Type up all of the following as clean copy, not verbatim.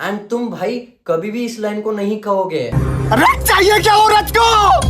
And तुम भाई कभी भी इस लाइन को नहीं कहोगे रथ चाहिए क्या हो रथ को।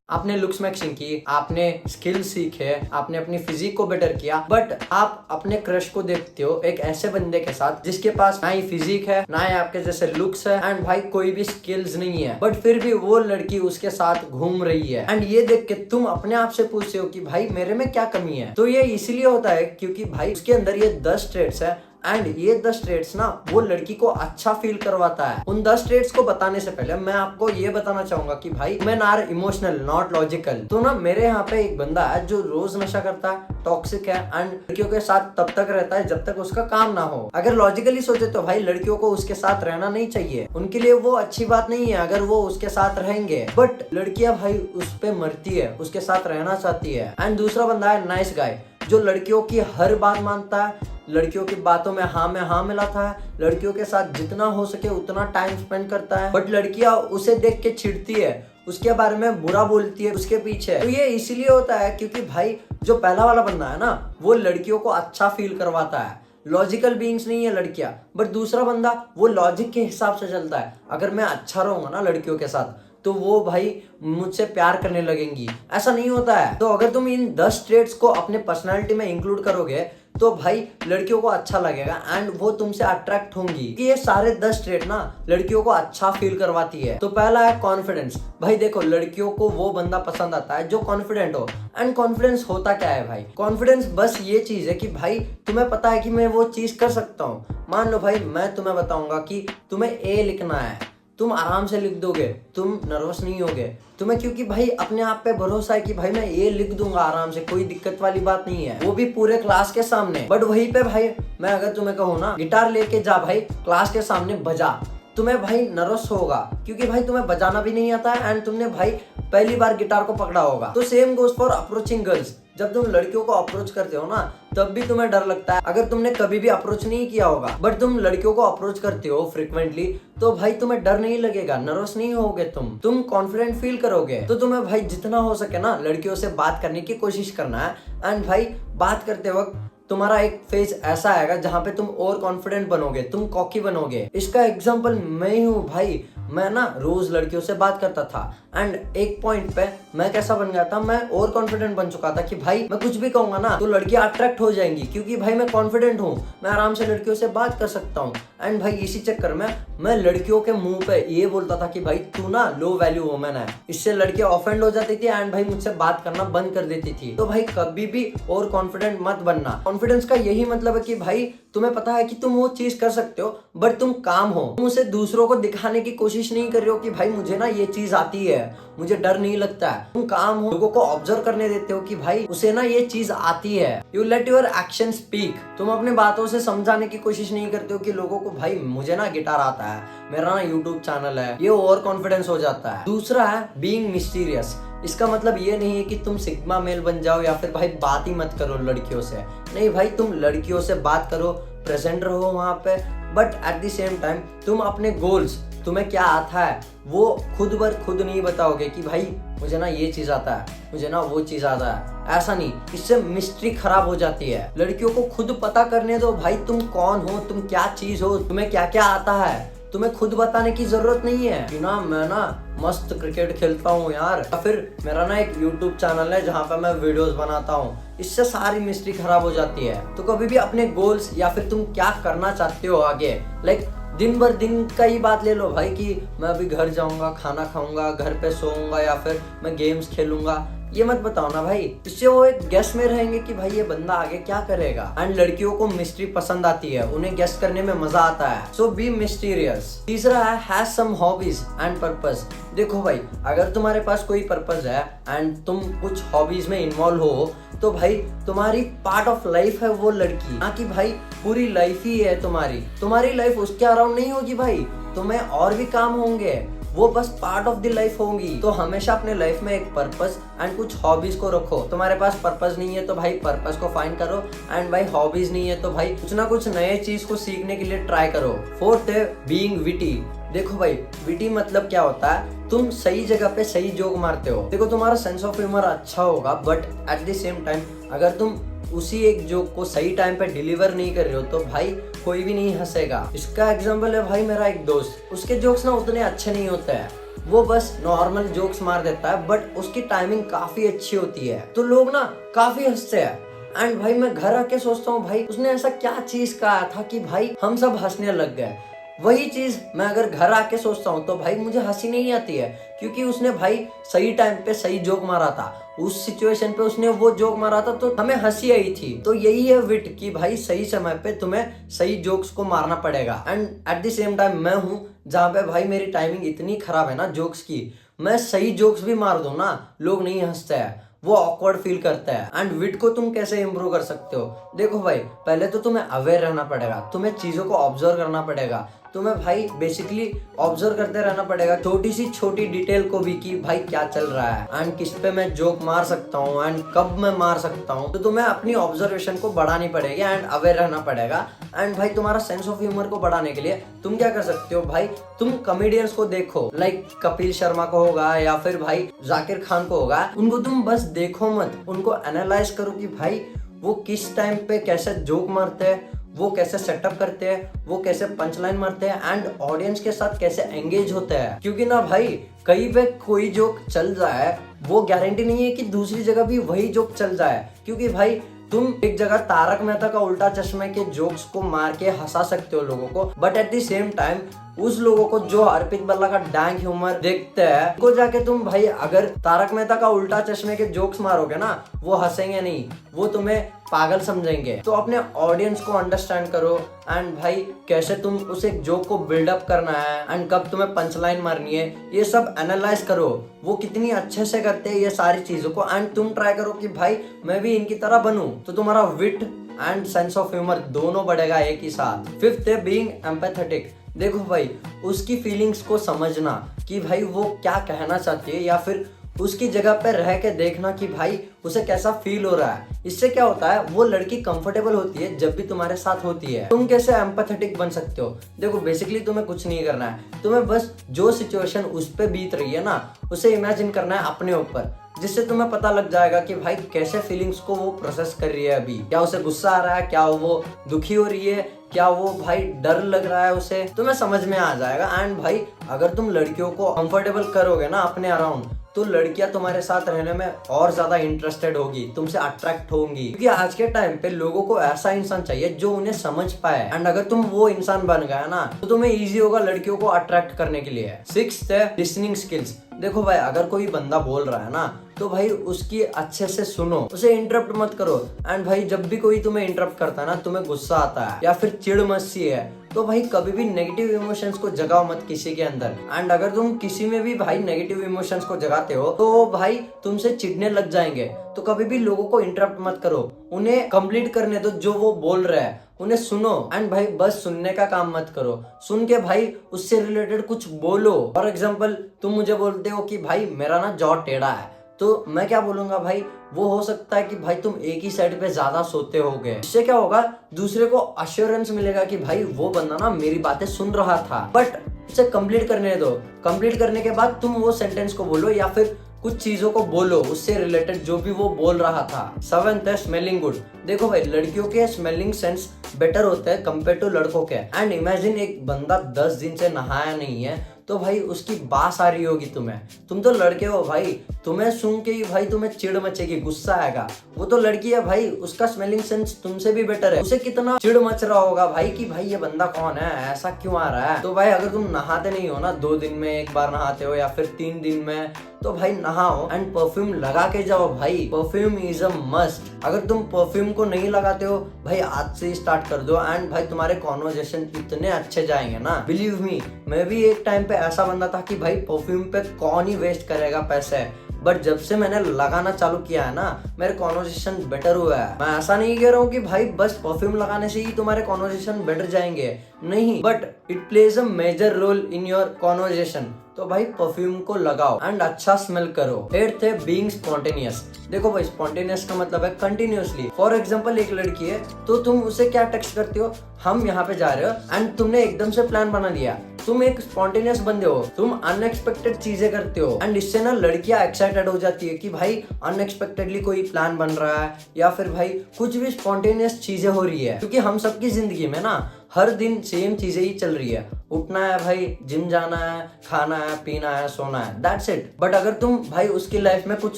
आपने लुक्स मैक्सिंग की, आपने स्किल सीखे, आपने अपनी फिजिक को बेटर किया, बट आप अपने क्रश को देखते हो एक ऐसे बंदे के साथ जिसके पास ना ही फिजिक है, ना ही आपके जैसे लुक्स है, एंड भाई कोई भी स्किल्स नहीं है, बट फिर भी वो लड़की उसके साथ घूम रही है। एंड ये देख के तुम अपने आप से पूछते हो कि भाई मेरे में क्या कमी है। तो ये इसलिए होता है क्योंकि भाई उसके अंदर ये 10 ट्रेट्स है, एंड ये 10 ट्रेट्स ना वो लड़की को अच्छा फील करवाता है। उन 10 ट्रेट्स को बताने से पहले मैं आपको ये बताना चाहूंगा कि भाई men are emotional not logical. तो ना मेरे यहाँ पे एक बंदा है जो रोज नशा करता है, टॉक्सिक है, एंड लड़कियों के साथ तब तक रहता है जब तक उसका काम ना हो। अगर लॉजिकली सोचे तो भाई लड़कियों को उसके साथ रहना नहीं चाहिए, उनके लिए वो अच्छी बात नहीं है अगर वो उसके साथ रहेंगे, बट लड़कियां भाई उस पे मरती है, उसके साथ रहना चाहती है। एंड दूसरा बंदा है नाइस गाय, जो लड़कियों की हर बात मानता है, लड़कियों की बातों में हाँ मिलाता है, लड़कियों के साथ जितना हो सके उतना टाइम स्पेंड करता है, बट लड़कियां उसे देख के चिढ़ती है, उसके बारे में बुरा बोलती है उसके पीछे। तो ये इसीलिए होता है क्योंकि भाई जो पहला वाला बंदा है ना वो लड़कियों को अच्छा फील करवाता है, लॉजिकल बीइंग्स नहीं है लड़कियां, बट दूसरा बंदा वो लॉजिक के हिसाब से चलता है। अगर मैं अच्छा रहूंगा ना लड़कियों के साथ तो वो भाई मुझसे प्यार करने लगेंगी, ऐसा नहीं होता है। तो अगर तुम इन 10 ट्रेट्स को अपने पर्सनालिटी में इंक्लूड करोगे तो भाई लड़कियों को अच्छा लगेगा एंड वो तुमसे अट्रैक्ट होंगी कि ये सारे 10 ट्रेट ना लड़कियों को अच्छा फील करवाती है। तो पहला है कॉन्फिडेंस। भाई देखो लड़कियों को वो बंदा पसंद आता है जो कॉन्फिडेंट हो। एंड कॉन्फिडेंस होता क्या है भाई? कॉन्फिडेंस बस ये चीज है कि भाई तुम्हें पता है कि मैं वो चीज कर सकता हूँ। मान लो भाई मैं तुम्हें बताऊंगा कि तुम्हें ए लिखना है, तुम आराम से लिख दोगे, तुम नर्वस नहीं होगे, तुम्हें क्योंकि भाई अपने आप पे भरोसा है कि भाई मैं ये लिख दूंगा आराम से, कोई दिक्कत वाली बात नहीं है, वो भी पूरे क्लास के सामने। बट वहीं पे भाई मैं अगर तुम्हें कहूँ ना गिटार लेके जा भाई क्लास के सामने बजा, तुम्हें भाई नर्वस होगा क्योंकि भाई तुम्हें बजाना भी नहीं आता है एंड तुमने भाई पहली बार गिटार को पकड़ा होगा। तो same goes for approaching girls. जब तुम लड़कियों को अप्रोच करते हो ना तब भी तुम्हें डर लगता है। अगर तुमने कभी भी अप्रोच नहीं किया होगा बट तुम लड़कियों को अप्रोच करते हो फ्रिक्वेंटली तो भाई तुम्हें डर नहीं लगेगा, नर्वस नहीं होगे, तुम कॉन्फिडेंट फील करोगे। तो तुम्हें भाई जितना हो सके ना लड़कियों से बात करने की कोशिश करना है। एंड भाई बात करते वक्त तुम्हारा एक फेज ऐसा आएगा जहां पे तुम और कॉन्फिडेंट बनोगे, तुम कॉकी बनोगे। इसका एग्जांपल मैं ही हूँ भाई। मैं ना रोज लड़कियों से बात करता था एंड एक पॉइंट पे मैं कैसा बन गया था, मैं और कॉन्फिडेंट बन चुका था कि भाई मैं कुछ भी कहूंगा ना तो लड़कियां अट्रैक्ट हो जाएंगी क्योंकि भाई मैं कॉन्फिडेंट हूँ, मैं आराम से लड़कियों से बात कर सकता हूँ। एंड भाई इसी चक्कर में मैं लड़कियों के मुंह पे ये बोलता था कि भाई तू ना लो वैल्यू वुमन है। इससे लड़कियां ऑफेंड हो जाती थी एंड भाई मुझसे बात करना बंद कर देती थी। तो भाई कभी भी और कॉन्फिडेंट मत बनना। कॉन्फिडेंस का यही मतलब है कि भाई तुम्हें पता है कि तुम वो चीज कर सकते हो बट तुम काम हो, तुम उसे दूसरों को दिखाने की कोशिश नहीं कर रहे हो कि भाई मुझे ना ये चीज आती है, मुझे डर नहीं लगता है। तुम काम हो, लोगों को ऑब्जर्व करने देते हो कि भाई उसे ना ये चीज आती है। You let your action speak. तुम अपने बातों से समझाने की कोशिश नहीं करते हो कि लोगों को भाई मुझे ना गिटार आता है, मेरा ना यूट्यूब चैनल है, ये ओवर कॉन्फिडेंस हो जाता है। दूसरा है बीइंग मिस्टीरियस। इसका मतलब ये नहीं है कि तुम सिग्मा मेल बन जाओ या फिर भाई बात ही मत करो लड़कियों से। नहीं भाई तुम लड़कियों से बात करो, प्रेजेंट रहो वहां पे, but at the same time तुम अपने गोल्स, तुम्हें क्या आता है वो खुद बर खुद नहीं बताओगे कि भाई मुझे ना ये चीज आता है, मुझे ना वो चीज आता है। ऐसा नहीं, इससे मिस्ट्री खराब हो जाती है। लड़कियों को खुद पता करने दो भाई तुम कौन हो, तुम क्या चीज हो, तुम्हें क्या क्या आता है। तुम्हें खुद बताने की जरूरत नहीं है कि ना मैं ना मस्त क्रिकेट खेलता हूँ यार, या फिर मेरा ना एक यूट्यूब चैनल है जहाँ पे मैं वीडियोस बनाता हूँ। इससे सारी मिस्ट्री खराब हो जाती है। तो कभी भी अपने गोल्स या फिर तुम क्या करना चाहते हो आगे, लाइक दिन भर दिन का ही बात ले लो भाई कि मैं अभी घर जाऊंगा, खाना खाऊंगा, घर पे सोऊंगा या फिर मैं गेम्स खेलूंगा, ये मत बताओ ना भाई। इससे वो एक गेस में रहेंगे कि भाई ये बंदा आगे क्या करेगा। एंड लड़कियों को मिस्ट्री पसंद आती है, उन्हें गेस करने में मजा आता है। So be mysterious. तीसरा है have some hobbies and purpose. देखो भाई अगर तुम्हारे पास कोई पर्पस है एंड तुम कुछ हॉबीज में इन्वॉल्व हो तो भाई तुम्हारी पार्ट ऑफ लाइफ है वो लड़की, ना कि भाई पूरी लाइफ ही है तुम्हारी लाइफ उसके अराउंड नहीं होगी भाई, तुम्हें और भी काम होंगे, वो बस पार्ट ऑफ द लाइफ होंगी। तो हमेशा अपने लाइफ में एक पर्पस एंड कुछ हॉबीज को रखो। तुम्हारे पास पर्पस नहीं है तो भाई पर्पस को फाइंड करो, एंड भाई हॉबीज नहीं है तो भाई कुछ ना कुछ नए चीज को सीखने के लिए ट्राई करो। फोर्थ है बीइंग विटी। देखो भाई विटी मतलब क्या होता है, तुम सही जगह पे सही जोक मारते हो। देखो तुम्हारा सेंस ऑफ ह्यूमर अच्छा होगा but at the same time अगर तुम उसी एक जोक को सही टाइम पे डिलीवर नहीं कर रहे हो तो भाई कोई भी नहीं हंसेगा। इसका एग्जाम्पल है भाई मेरा एक दोस्त, उसके जोक्स ना उतने अच्छे नहीं होते हैं, वो बस नॉर्मल जोक्स मार देता है, बट उसकी टाइमिंग काफी अच्छी होती है, तो लोग ना काफी हंसते हैं। एंड भाई मैं घर आके सोचता हूँ भाई उसने ऐसा क्या चीज कहा था कि भाई हम सब हंसने लग गए। वही चीज मैं अगर घर आके सोचता हूँ तो भाई मुझे हंसी नहीं आती है, क्योंकि उसने भाई सही टाइम पे सही जोक मारा था, उस सिचुएशन पे उसने वो जोक मारा था तो हमें हंसी आई थी। तो यही है विट कि भाई सही समय पे तुम्हें सही जोक्स को मारना पड़ेगा। And at the same time मैं हूँ जहाँ पे भाई मेरी टाइमिंग इतनी खराब है ना जोक्स की, मैं सही जोक्स भी मार दूं ना लोग नहीं हंसते हैं, वो ऑकवर्ड फील करता है। एंड विट को तुम कैसे इंप्रूव कर सकते हो? देखो भाई पहले तो तुम्हें अवेयर रहना पड़ेगा, तुम्हें चीजों को ऑब्जर्व करना पड़ेगा, तुम्हें भाई बेसिकली ऑब्जर्व करते रहना पड़ेगा छोटी सी छोटी डिटेल को भी कि भाई क्या चल रहा है एंड किस पे मैं जोक मार सकता हूँ एंड कब मैं मार सकता हूँ। तो तुम्हें अपनी ऑब्जर्वेशन को बढ़ानी पड़ेगी एंड अवेयर रहना पड़ेगा। एंड भाई तुम्हारा सेंस ऑफ ह्यूमर को बढ़ाने के लिए तुम क्या कर सकते हो भाई, तुम कॉमेडियंस को देखो, लाइक कपिल शर्मा को होगा या फिर भाई जाकिर खान को होगा, उनको तुम बस देखो मत, उनको एनालाइज करो कि भाई वो किस टाइम पे कैसे जोक मारते हैं, वो कैसे सेटअप करते हैं, वो कैसे पंच लाइन मारते हैं एंड ऑडियंस के साथ कैसे एंगेज होते हैं। क्योंकि ना भाई कहीं पे कोई जोक चल जाए वो गारंटी नहीं है कि दूसरी जगह भी वही जोक चल जाए, क्योंकि भाई तुम एक जगह तारक मेहता का उल्टा चश्मे के जोक्स को मार के हंसा सकते हो लोगों को, but at the same time उस लोगों को जो अर्पित बल्ला का डैंक ह्यूमर देखते हैं उनको जाके तुम भाई अगर तारक मेहता का उल्टा चश्मे के जोक्स मारोगे ना वो हंसेंगे नहीं, वो तुम्हें पागल समझेंगे। तो अपने ऑडियंस को अंडरस्टैंड करो एंड भाई कैसे तुम उस एक जोक को बिल्डअप करना है एंड कब तुम्हें पंच लाइन मारनी है, ये सब एनालाइज करो, वो कितनी अच्छे से करते हैं ये सारी चीजों को। एंड तुम ट्राई करो कि भाई मैं भी इनकी तरह बनूं, तो तुम्हारा wit and sense of humour दोनों बढ़ेगा एक ही साथ। फिफ्थ है बीइंग एम्पैथेटिक। देखो भाई उसकी फीलिंग्स को समझना कि भाई वो क्या कहना चाहती है, या फिर उसकी जगह पे रह के देखना कि भाई उसे कैसा फील हो रहा है। इससे क्या होता है, वो लड़की कंफर्टेबल होती है जब भी तुम्हारे साथ होती है। तुम कैसे एम्पैथेटिक बन सकते हो? देखो बेसिकली तुम्हें कुछ नहीं करना है, तुम्हें बस जो सिचुएशन उस पे बीत रही है ना उसे इमेजिन करना है अपने ऊपर, जिससे तुम्हें पता लग जाएगा कि भाई कैसे फीलिंग्स को वो प्रोसेस कर रही है अभी, क्या उसे गुस्सा आ रहा है, क्या वो दुखी हो रही है, क्या वो भाई डर लग रहा है उसे, तुम्हें समझ में आ जाएगा। एंड भाई अगर तुम लड़कियों को कंफर्टेबल करोगे ना अपने अराउंड तो लड़कियां तुम्हारे साथ रहने में और ज्यादा इंटरेस्टेड होगी, तुमसे अट्रैक्ट होंगी, क्योंकि आज के टाइम पे लोगों को ऐसा इंसान चाहिए जो उन्हें समझ पाए। एंड अगर तुम वो इंसान बन गया ना तो तुम्हें इजी होगा लड़कियों को अट्रैक्ट करने के लिए। सिक्स्थ है लिसनिंग स्किल्स। देखो भाई अगर कोई बंदा बोल रहा है ना तो भाई उसकी अच्छे से सुनो, उसे इंटरप्ट मत करो। एंड भाई जब भी कोई तुम्हें इंटरप्ट करता है ना, तुम्हें गुस्सा आता है या फिर चिढ़ मस्ती है, तो भाई कभी भी नेगेटिव इमोशंस को जगाओ मत किसी के अंदर। एंड अगर तुम किसी में भी भाई नेगेटिव इमोशंस को जगाते हो तो भाई तुमसे चिढ़ने लग जाएंगे। तो कभी भी लोगों को इंटरप्ट मत करो, उन्हें कंप्लीट करने दो जो वो बोल रहे हैं, उन्हें सुनो। एंड भाई बस सुनने का काम मत करो, सुन के भाई उससे रिलेटेड कुछ बोलो। फॉर एग्जाम्पल तुम मुझे बोलते हो कि भाई मेरा ना जॉ टेढ़ा है, तो मैं क्या बोलूंगा भाई, वो हो सकता है कि भाई तुम एक ही साइड पे ज्यादा सोते होगे। इससे क्या होगा, दूसरे को अश्योरेंस मिलेगा कि भाई वो बंदा ना मेरी बातें सुन रहा था। बट उसे कंप्लीट करने दो, कंप्लीट करने के बाद तुम वो सेंटेंस को बोलो या फिर कुछ चीजों को बोलो उससे रिलेटेड जो भी वो बोल रहा था। सेवेंथ है स्मेलिंग गुड। देखो भाई लड़कियों के स्मेलिंग सेंस बेटर होते हैं कंपेयर टू लड़कों के। एंड इमेजिन एक बंदा 10 दिन से नहाया नहीं है तो भाई उसकी बास आ रही होगी तुम्हें, तुम तो लड़के हो भाई, तुम्हें सुन के ही भाई तुम्हें चिढ़ मचेगी, गुस्सा आएगा। वो तो लड़की है भाई, उसका स्मेलिंग सेंस तुमसे भी बेटर है, उसे कितना चिढ़ मच रहा होगा भाई कि भाई ये बंदा कौन है, ऐसा क्यों आ रहा है। तो भाई अगर तुम नहाते नहीं हो ना, 2 दिन में एक बार नहाते हो या फिर 3 दिन में, तो भाई नहाओ एंड परफ्यूम लगा के जाओ भाई, परफ्यूम इज अ मस्ट। अगर तुम परफ्यूम को नहीं लगाते हो भाई आज से ही स्टार्ट कर दो एंड भाई तुम्हारे कॉन्वर्जेशन इतने अच्छे जाएंगे ना, बिलीव मी। मैं भी एक टाइम पे ऐसा बंदा था कि भाई परफ्यूम पे कौन ही वेस्ट करेगा पैसे, बट जब से मैंने लगाना चालू किया है ना मेरे कॉन्वर्सेशन बेटर हुआ है। मैं ऐसा नहीं कह रहा हूँ कि भाई बस परफ्यूम लगाने से ही तुम्हारे कॉन्वर्सेशन बेटर जाएंगे, नहीं, but it plays a major role in your conversation. तो भाई परफ्यूम को लगाओ एंड अच्छा स्मेल करो। 8th है बीइंग स्पॉन्टेनियस। देखो भाई स्पॉन्टेनियस का मतलब है कंटिन्यूअसली। फॉर एग्जांपल एक लड़की है तो तुम उसे क्या टेक्स्ट करते हो, हम यहाँ पे जा रहे हो, एंड तुमने एकदम से प्लान बना लिया, तुम एक स्पॉन्टेनियस बंदे हो, तुम अनएक्सपेक्टेड चीजें करते हो एंड इससे ना लड़कियां एक्साइटेड हो जाती है कि भाई अनएक्सपेक्टेडली कोई प्लान बन रहा है या फिर भाई कुछ भी स्पॉन्टेनियस चीजें हो रही है। क्योंकि हम सबकी जिंदगी में ना हर दिन सेम चीजें ही चल रही है, उठना है भाई, जिम जाना है, खाना है, पीना है, सोना है, दैट्स इट। बट अगर तुम भाई उसकी लाइफ में कुछ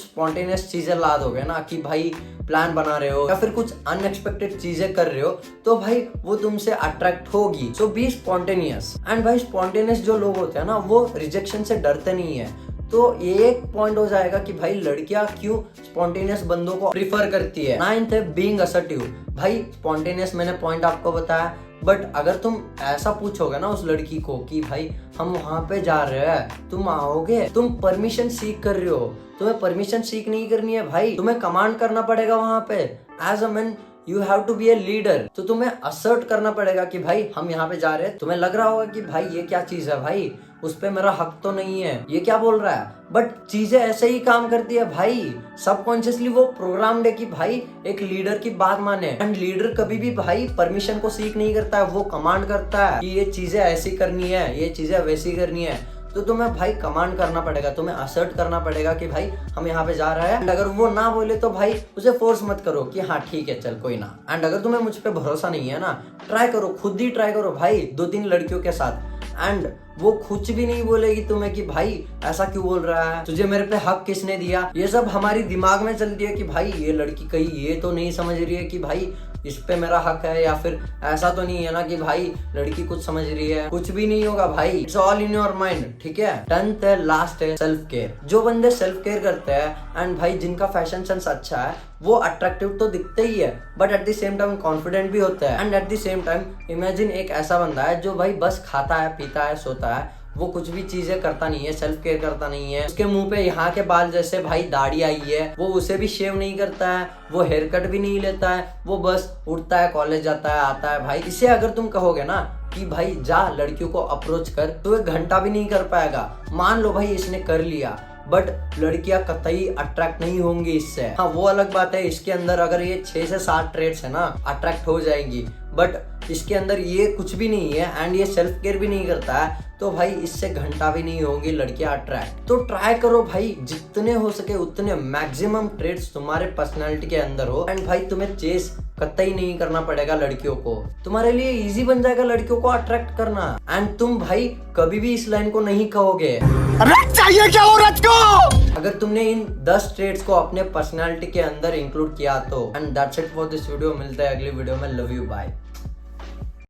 स्पॉन्टेनियस चीजें ला दोगे ना, कि भाई प्लान बना रहे हो या फिर कुछ अनएक्सपेक्टेड चीजें कर रहे हो, तो भाई वो तुमसे अट्रैक्ट होगी। सो बी स्पॉन्टेनियस। एंड भाई स्पॉन्टेनियस जो लोग होते हैं ना, वो रिजेक्शन से डरते नहीं है। तो ये एक पॉइंट हो जाएगा कि भाई लड़कियां क्यों स्पॉन्टेनियस बंदों को प्रिफर करती है। 9th है बीइंग असर्टिव। भाई स्पॉन्टेनियस मैंने पॉइंट आपको बताया, बट अगर तुम ऐसा पूछोगे ना उस लड़की को कि भाई हम वहां पे जा रहे हैं, तुम आओगे, तुम परमिशन सीख कर रहे हो। तुम्हें परमिशन सीख नहीं करनी है भाई, तुम्हें कमांड करना पड़ेगा वहां पे। As a man you have to be a leader. तो तुम्हें असर्ट करना पड़ेगा कि भाई हम यहाँ पे जा रहे हैं। तुम्हें लग रहा होगा कि भाई ये क्या चीज है, भाई उस पे मेरा हक तो नहीं है, ये क्या बोल रहा है, बट चीजें ऐसे ही काम करती है भाई। सबकॉन्शियसली वो प्रोग्राम्ड है कि भाई एक लीडर की बात माने। एंड लीडर कभी भी भाई परमिशन को सीख नहीं करता है, वो कमांड करता है कि ये चीजें ऐसी करनी है, ये चीजें वैसी करनी है। तो तुम्हें भाई कमांड करना पड़ेगा, तुम्हें असर्ट करना पड़ेगा कि भाई हम यहाँ पे जा रहे हैं। एंड अगर वो ना बोले तो भाई उसे फोर्स मत करो कि हाँ ठीक है चल कोई ना। एंड अगर तुम्हें मुझ पे भरोसा नहीं है ना, ट्राई करो, खुद ही ट्राई करो भाई 2-3 लड़कियों के साथ। एंड वो कुछ भी नहीं बोलेगी तुम्हें कि भाई ऐसा क्यों बोल रहा है, तुझे मेरे पे हक किसने दिया। ये सब हमारी दिमाग में चलती है कि भाई ये लड़की कहीं ये तो नहीं समझ रही है कि भाई इस पे मेरा हक है, या फिर ऐसा तो नहीं है ना कि भाई लड़की कुछ समझ रही है। कुछ भी नहीं होगा भाई, it's all in your mind. ठीक है। 10th है, लास्ट है, सेल्फ केयर। जो बंदे सेल्फ केयर करते हैं एंड भाई जिनका फैशन सेंस अच्छा है, वो अट्रैक्टिव तो दिखते ही है, but at the same time confident भी होता है। And at the same time imagine एक ऐसा बंदा है जो भाई बस खाता है, पीता है, सोता है, वो कुछ भी चीजें करता नहीं है, सेल्फ केयर करता नहीं है। उसके मुंह पे यहाँ के बाल जैसे भाई दाढ़ी आई है, वो उसे भी शेव नहीं करता है, वो हेयर कट भी नहीं लेता है, वो बस उठता है, कॉलेज जाता है, आता है। भाई इसे अगर तुम कहोगे ना कि भाई जा लड़कियों को अप्रोच कर, तो 1 घंटा भी नहीं कर पाएगा। मान लो भाई इसने कर लिया, बट लड़कियां कतई अट्रैक्ट नहीं होंगी इससे। हाँ वो अलग बात है, इसके अंदर अगर ये 6 से 7 ट्रेड्स है ना, अट्रैक्ट हो जाएंगी। बट इसके अंदर ये कुछ भी नहीं है एंड ये सेल्फ केयर भी नहीं करता है, तो भाई इससे घंटा भी नहीं होंगी लड़कियां अट्रैक्ट। तो ट्राई करो भाई जितने हो सके उतने मैक्सिमम ट्रेड्स तुम्हारे पर्सनालिटी के अंदर हो। एंड भाई तुम्हें चेस कतई नहीं करना पड़ेगा लड़कियों को, तुम्हारे लिए इजी बन जाएगा लड़कियों को अट्रैक्ट करना। एंड तुम भाई कभी भी इस लाइन को नहीं कहोगे रथ चाहिए क्या औरत को। अगर तुमने इन 10 ट्रेड्स को अपने पर्सनालिटी के अंदर इंक्लूड किया तो। And that's it for this video. मिलते हैं अगली वीडियो में। Love you, bye.